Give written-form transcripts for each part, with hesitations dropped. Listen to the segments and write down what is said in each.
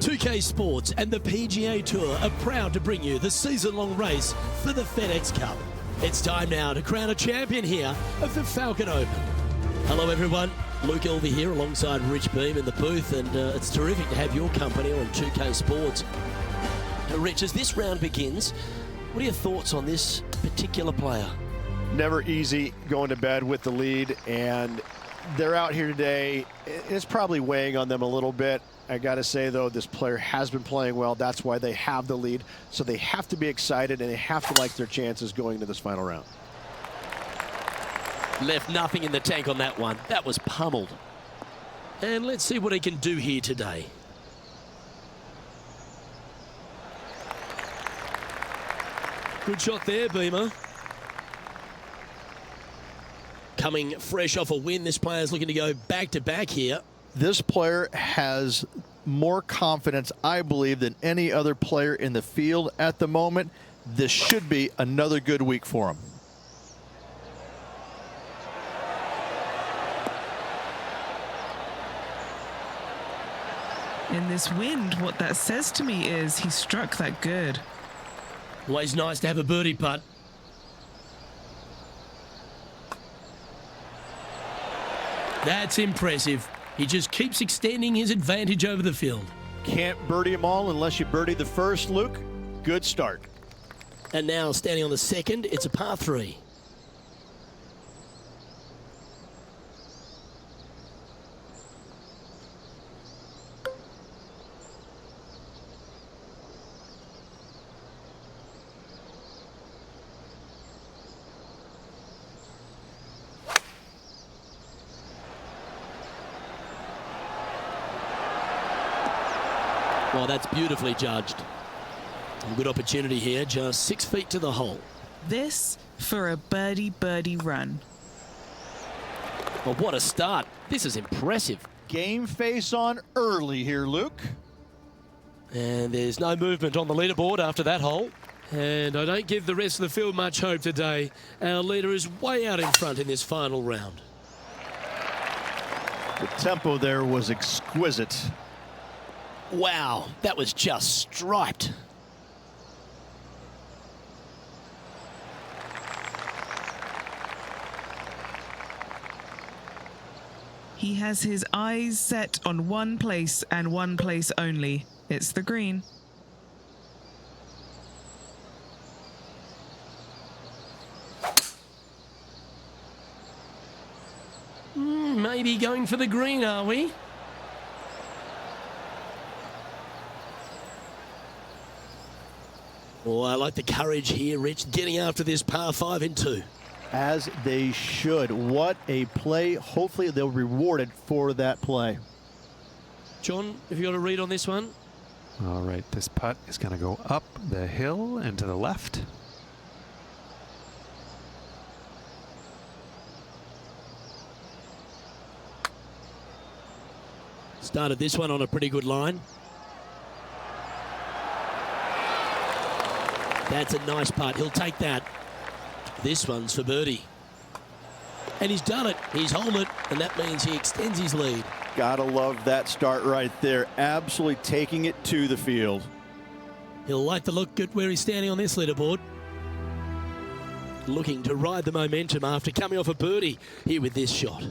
2K Sports and the PGA Tour are proud to bring you the season-long race for the FedEx Cup. It's time now to crown a champion here of the Falcon Open. Hello everyone, Luke Elvey here alongside Rich Beam in the booth, and it's terrific to have your company on 2K Sports. Rich, as this round begins, what are your thoughts on this particular player? Never easy going to bed with the lead, and they're out here today. It's probably weighing on them a little bit. I got to say, though, this player has been playing well. That's why they have the lead. So they have to be excited, and they have to like their chances going into this final round. Left nothing in the tank on that one. That was pummeled. And let's see what he can do here today. Good shot there, Beamer. Coming fresh off a win, this player's looking to go back-to-back here. This player has more confidence, I believe, than any other player in the field at the moment. This should be another good week for him. In this wind, what that says to me is he struck that good. Always nice to have a birdie putt. That's impressive. He just keeps extending his advantage over the field. Can't birdie them all unless you birdie the first, Luke. Good start. And now standing on the second, it's a par 3. Well, that's beautifully judged. A good opportunity here, just 6 feet to the hole. This for a birdie run. Well, what a start. This is impressive. Game face on early here, Luke. And there's no movement on the leaderboard after that hole. And I don't give the rest of the field much hope today. Our leader is way out in front in this final round. The tempo there was exquisite. Wow, that was just striped. He has his eyes set on one place and one place only. It's the green. Maybe going for the green, are we? Oh, I like the courage here, Rich, getting after this par 5 in 2. As they should. What a play. Hopefully they'll be rewarded for that play. John, have you got a read on this one? All right, this putt is going to go up the hill and to the left. Started this one on a pretty good line. That's a nice putt. He'll take that. This one's for birdie. And he's done it. He's holed it, and that means he extends his lead. Gotta love that start right there. Absolutely taking it to the field. He'll like to look at where he's standing on this leaderboard. Looking to ride the momentum after coming off a birdie here with this shot.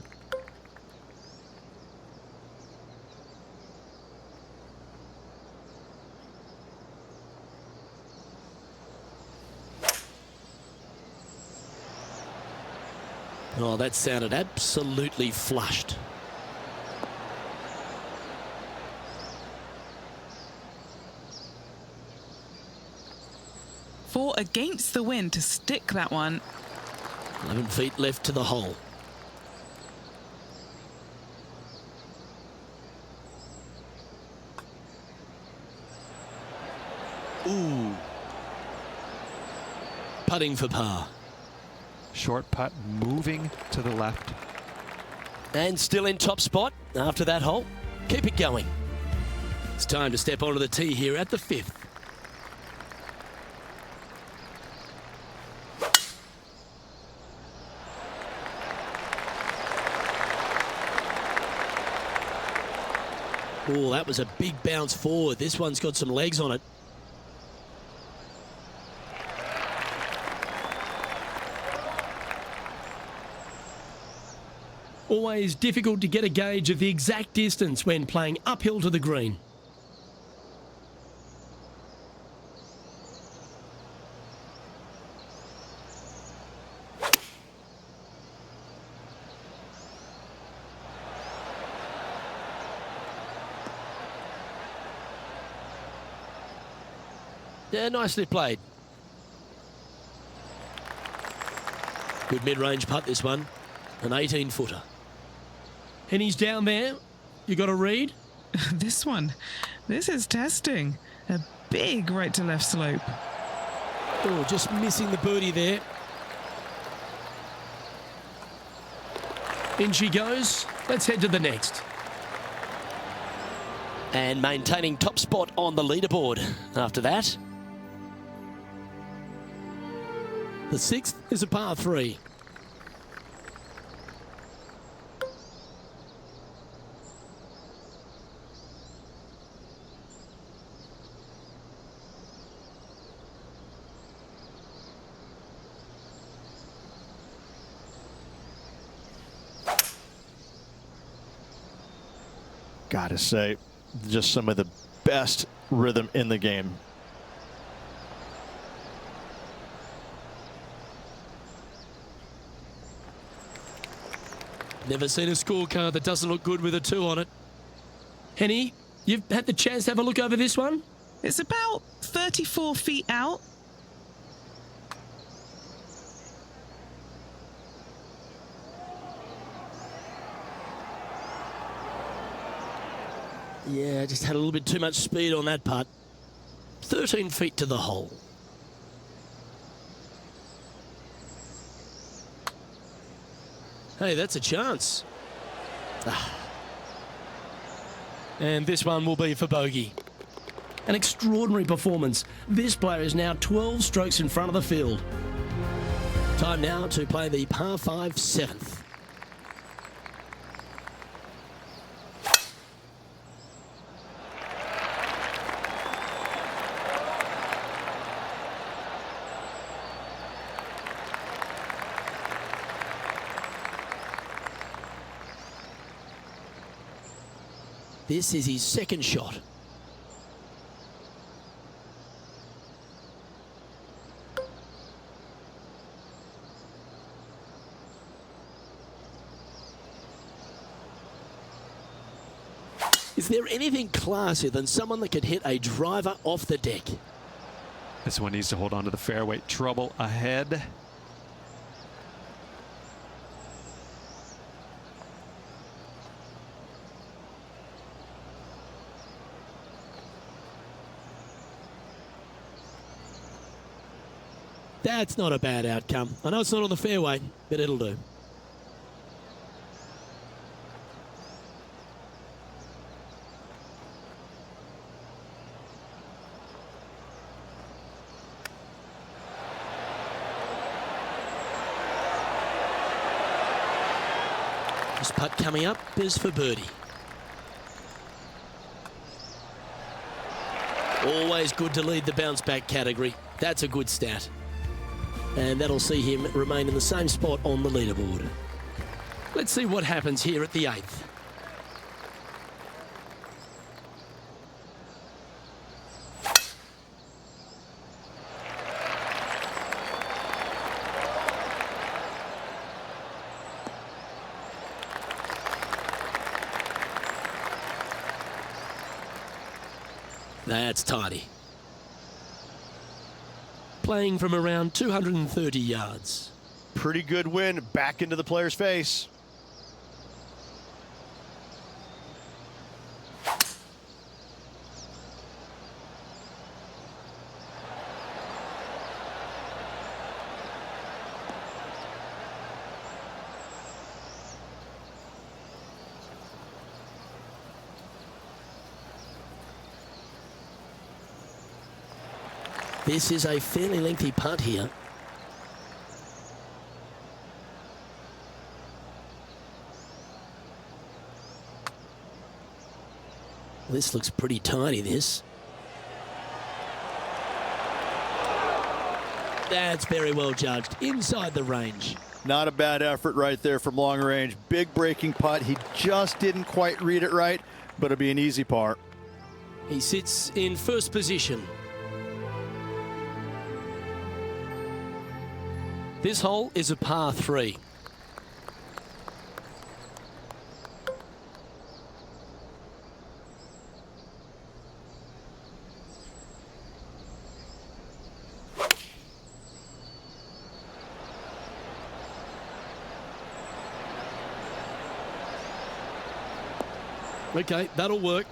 Oh, that sounded absolutely flushed. For against the wind to stick that one. 11 feet left to the hole. Ooh. Putting for par. Short putt moving to the left. And still in top spot after that hole. Keep it going. It's time to step onto the tee here at the 5th. Oh, that was a big bounce forward. This one's got some legs on it. Always difficult to get a gauge of the exact distance when playing uphill to the green. Yeah, nicely played. Good mid-range putt, this one. An 18-footer. And he's down there. You got a read? This is testing. A big right to left slope. Oh, just missing the birdie there. In she goes. Let's head to the next. And maintaining top spot on the leaderboard after that. The 6th is a par 3. Gotta say, just some of the best rhythm in the game. Never seen a scorecard that doesn't look good with a 2 on it. Henny, you've had the chance to have a look over this one? It's about 34 feet out. Yeah, just had a little bit too much speed on that putt. 13 feet to the hole. Hey, that's a chance. And this one will be for bogey. An extraordinary performance. This player is now 12 strokes in front of the field. Time now to play the par 5 7th. This is his second shot. Is there anything classier than someone that could hit a driver off the deck? This one needs to hold on to the fairway. Trouble ahead. That's not a bad outcome. I know it's not on the fairway, but it'll do. This putt coming up is for birdie. Always good to lead the bounce back category. That's a good stat. And that'll see him remain in the same spot on the leaderboard. Let's see what happens here at the 8th. That's tidy. Playing from around 230 yards. Pretty good win back into the player's face. This is a fairly lengthy putt here. This looks pretty tiny, this. That's very well judged. Inside the range. Not a bad effort right there from long range. Big breaking putt. He just didn't quite read it right, but it'll be an easy par. He sits in first position. This hole is a par 3. Okay, that'll work.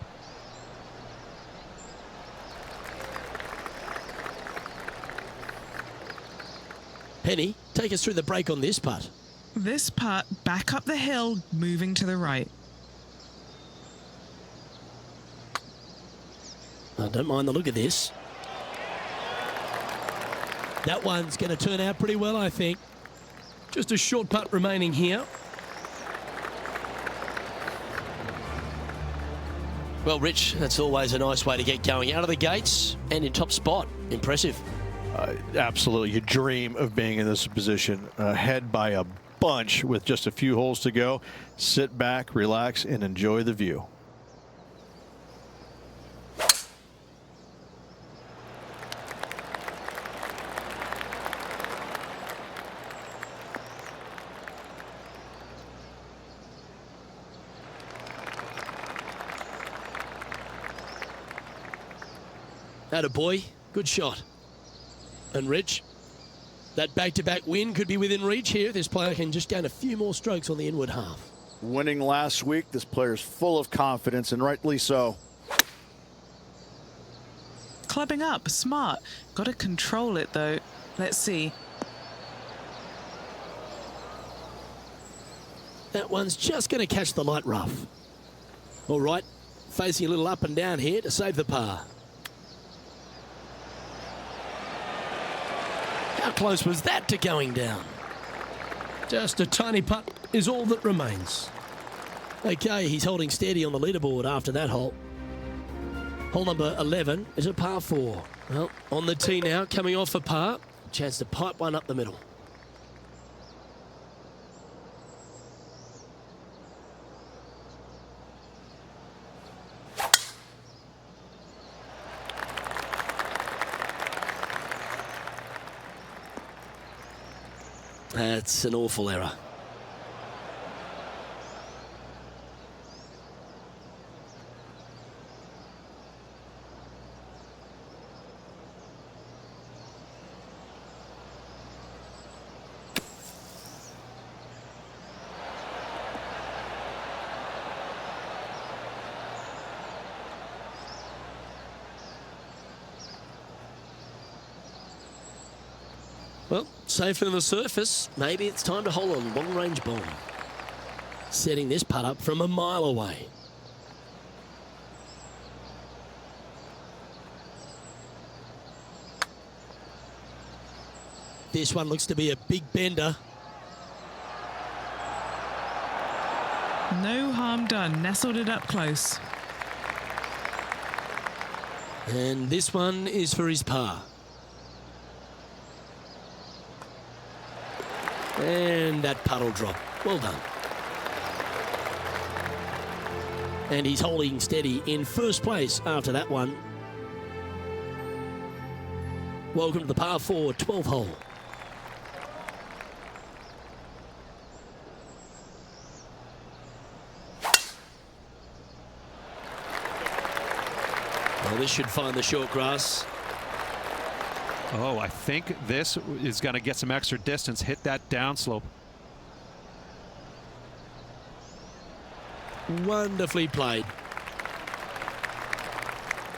Penny, take us through the break on this putt. This putt back up the hill, moving to the right. I don't mind the look of this. That one's going to turn out pretty well, I think. Just a short putt remaining here. Well, Rich, that's always a nice way to get going out of the gates and in top spot. Impressive. Absolutely. You dream of being in this position, ahead by a bunch with just a few holes to go. Sit back, relax, and enjoy the view. Attaboy, good shot. And Rich, that back-to-back win could be within reach here if this player can just gain a few more strokes on the inward half. Winning last week, this player's full of confidence, and rightly so. Clubbing up, smart. Got to control it though. Let's see. That one's just going to catch the light rough. All right, facing a little up and down here to save the par. How close was that to going down? Just a tiny putt is all that remains. Okay, he's holding steady on the leaderboard after that hole. Hole number 11 is a par 4. Well, on the tee now, coming off a par. Chance to pipe one up the middle. That's an awful error. Well, safer than the surface. Maybe it's time to hole a long-range bomb. Setting this putt up from a mile away. This one looks to be a big bender. No harm done. Nestled it up close. And this one is for his par. And that puddle drop. Well done. And he's holding steady in first place after that one. Welcome to the par 4 12th hole. Well, this should find the short grass. Oh, I think this is going to get some extra distance, hit that downslope. Wonderfully played.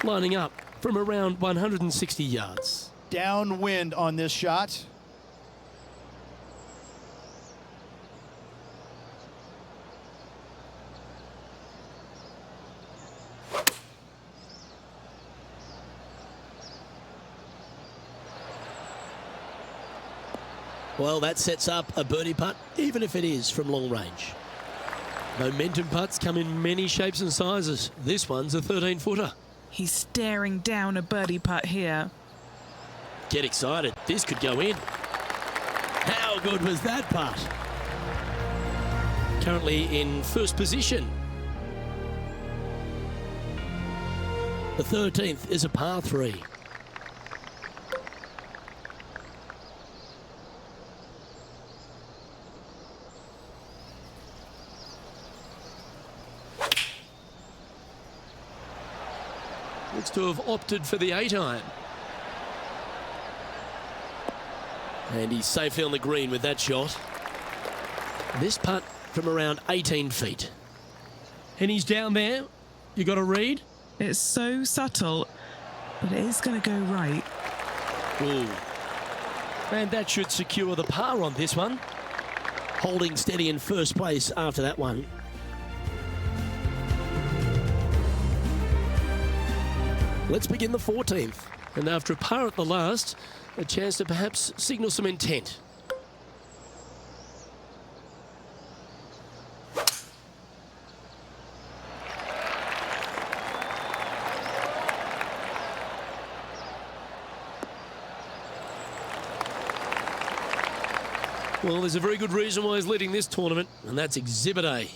Lining up from around 160 yards. Downwind on this shot. Well, that sets up a birdie putt, even if it is from long range. Momentum putts come in many shapes and sizes. This one's a 13-footer. He's staring down a birdie putt here. Get excited. This could go in. How good was that putt? Currently in first position. The 13th is a par 3. Looks to have opted for the 8-iron. And he's safely on the green with that shot. This putt from around 18 feet. And he's down there. You got a read? It's so subtle, but it is going to go right. Ooh. And that should secure the par on this one. Holding steady in first place after that one. Let's begin the 14th. And after a par at the last, a chance to perhaps signal some intent. Well, there's a very good reason why he's leading this tournament, and that's Exhibit A.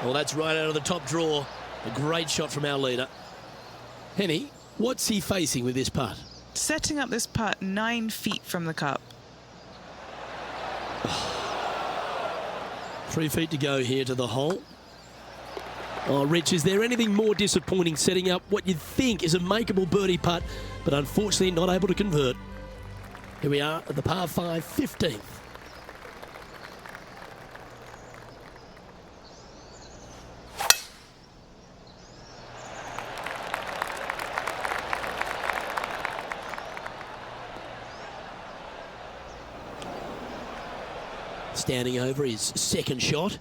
Well, that's right out of the top draw. A great shot from our leader. Henny, what's he facing with this putt? Setting up this putt 9 feet from the cup. 3 feet to go here to the hole. Oh, Rich, is there anything more disappointing setting up what you'd think is a makeable birdie putt, but unfortunately not able to convert? Here we are at the par 5, 15th. Standing over his second shot.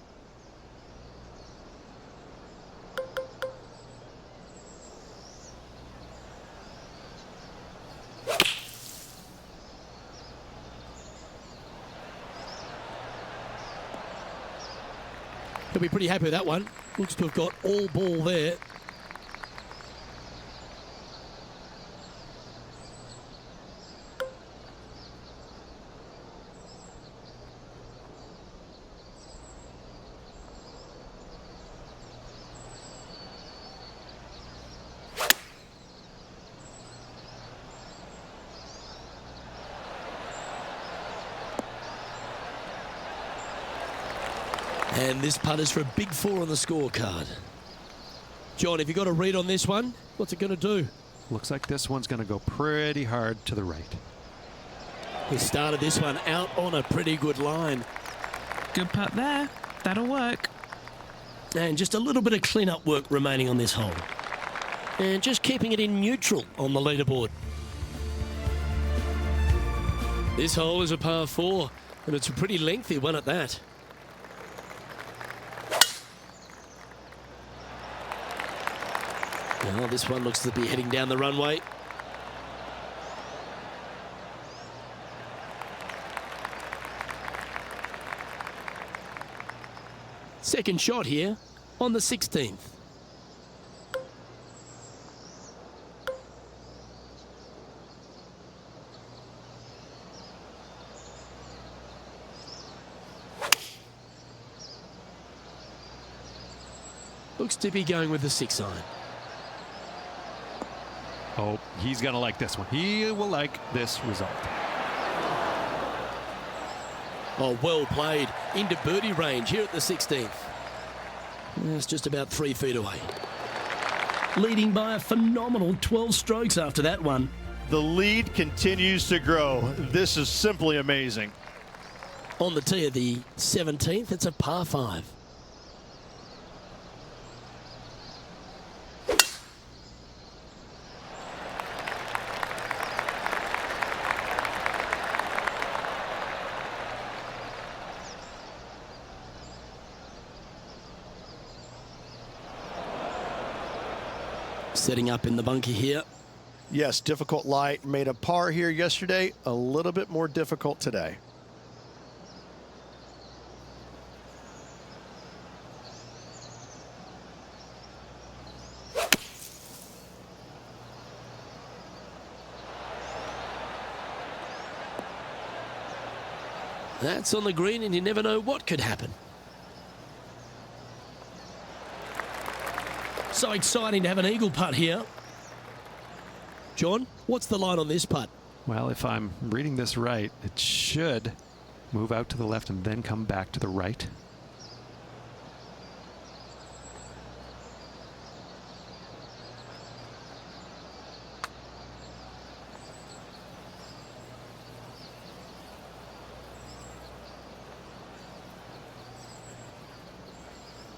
He'll be pretty happy with that one. Looks to have got all ball there. And this putt is for a big 4 on the scorecard. John, have you got a read on this one? What's it going to do? Looks like this one's going to go pretty hard to the right. He started this one out on a pretty good line. Good putt there. That'll work. And just a little bit of clean-up work remaining on this hole. And just keeping it in neutral on the leaderboard. This hole is a par 4, and it's a pretty lengthy one at that. Well, this one looks to be heading down the runway. Second shot here on the 16th. Looks to be going with the 6-iron. Oh, he's going to like this one. He will like this result. Oh, well played. Into birdie range here at the 16th. It's just about 3 feet away. Leading by a phenomenal 12 strokes after that one. The lead continues to grow. This is simply amazing. On the tee of the 17th, it's a par 5. Setting up in the bunker here. Yes, difficult lie. Made a par here yesterday. A little bit more difficult today. That's on the green, and you never know what could happen. So exciting to have an eagle putt here. John, what's the line on this putt? Well, if I'm reading this right, it should move out to the left and then come back to the right.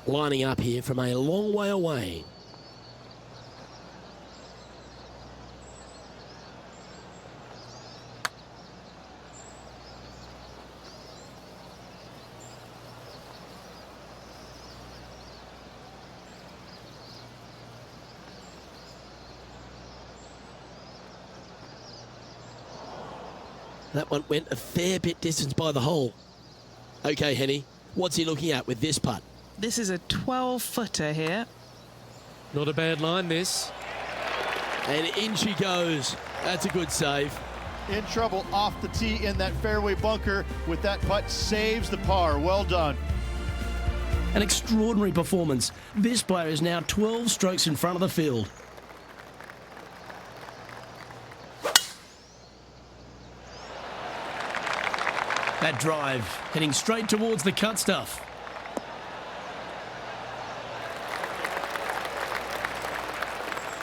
Lining up here from a long way away. That one went a fair bit distance by the hole. Okay, Henny, what's he looking at with this putt? This is a 12-footer here. Not a bad line, this. And in she goes. That's a good save. In trouble off the tee in that fairway bunker with that putt, saves the par. Well done. An extraordinary performance. This player is now 12 strokes in front of the field. That drive heading straight towards the cut stuff.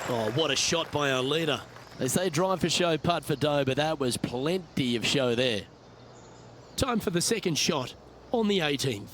Oh, what a shot by our leader. They say drive for show, putt for dough, but that was plenty of show there. Time for the second shot on the 18th.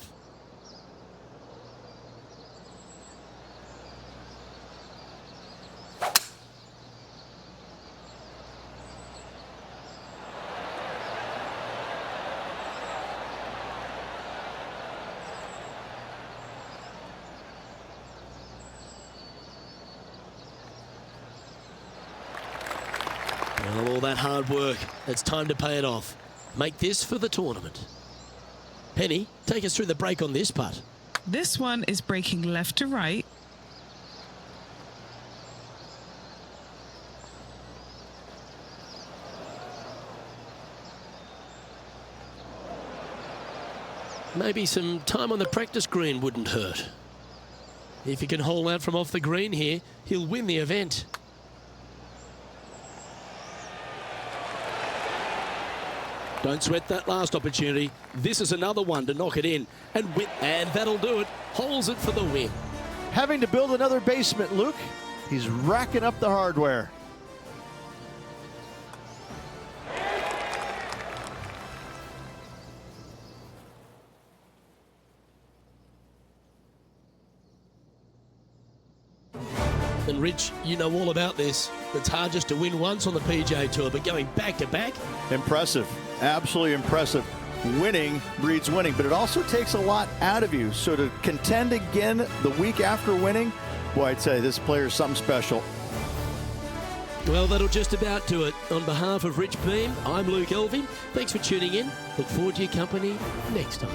Well, all that hard work, it's time to pay it off. Make this for the tournament. Penny, take us through the break on this putt. This one is breaking left to right. Maybe some time on the practice green wouldn't hurt. If he can hole out from off the green here, he'll win the event. Don't sweat that last opportunity. This is another one to knock it in and win, and that'll do it. Holes it for the win. Having to build another basement, Luke. He's racking up the hardware. And Rich, you know all about this. It's hard just to win once on the PGA Tour, but going back to back. Impressive. Absolutely impressive. Winning breeds winning, but it also takes a lot out of you. So to contend again the week after winning, boy, I'd say this player is something special. Well, that'll just about do it. On behalf of Rich Beam, I'm Luke Elving. Thanks for tuning in. Look forward to your company next time.